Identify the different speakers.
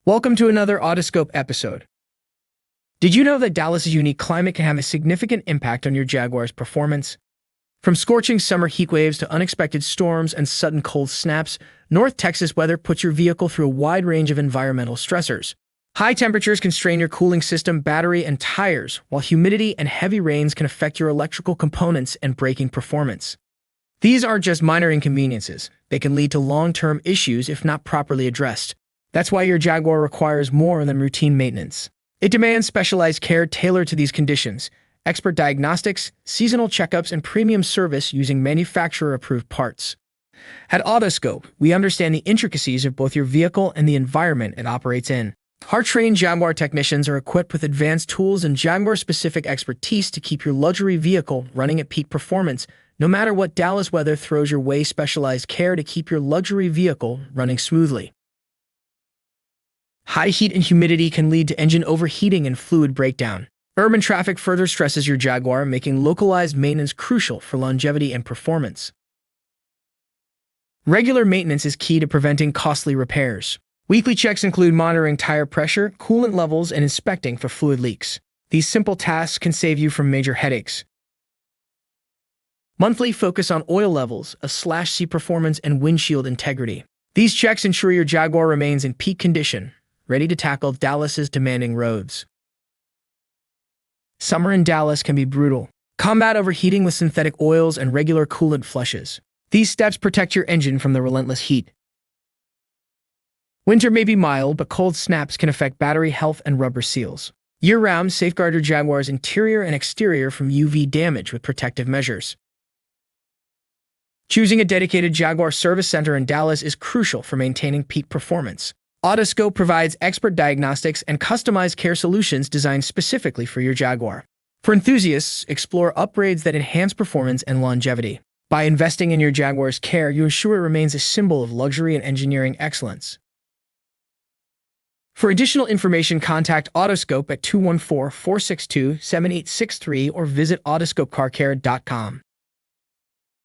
Speaker 1: Welcome to another Autoscope episode. Did you know that Dallas's unique climate can have a significant impact on your Jaguar's performance? From scorching summer heat waves to unexpected storms and sudden cold snaps, North Texas weather puts your vehicle through a wide range of environmental stressors. High temperatures can strain your cooling system, battery, and tires, while humidity and heavy rains can affect your electrical components and braking performance. These aren't just minor inconveniences. They can lead to long-term issues if not properly addressed. That's why your Jaguar requires more than routine maintenance. It demands specialized care tailored to these conditions, expert diagnostics, seasonal checkups, and premium service using manufacturer-approved parts. At Autoscope, we understand the intricacies of both your vehicle and the environment it operates in. Our trained Jaguar technicians are equipped with advanced tools and Jaguar-specific expertise to keep your luxury vehicle running at peak performance, no matter what Dallas weather throws your way. Specialized care to keep your luxury vehicle running smoothly. High heat and humidity can lead to engine overheating and fluid breakdown. Urban traffic further stresses your Jaguar, making localized maintenance crucial for longevity and performance. Regular maintenance is key to preventing costly repairs. Weekly checks include monitoring tire pressure, coolant levels, and inspecting for fluid leaks. These simple tasks can save you from major headaches. Monthly focus on oil levels, A/C performance, and windshield integrity. These checks ensure your Jaguar remains in peak condition, ready to tackle Dallas's demanding roads. Summer in Dallas can be brutal. Combat overheating with synthetic oils and regular coolant flushes. These steps protect your engine from the relentless heat. Winter may be mild, but cold snaps can affect battery health and rubber seals. Year-round, safeguard your Jaguar's interior and exterior from UV damage with protective measures. Choosing a dedicated Jaguar service center in Dallas is crucial for maintaining peak performance. Autoscope provides expert diagnostics and customized care solutions designed specifically for your Jaguar. For enthusiasts, explore upgrades that enhance performance and longevity. By investing in your Jaguar's care, you ensure it remains a symbol of luxury and engineering excellence. For additional information, contact Autoscope at 214-462-7863 or visit autoscopecarcare.com.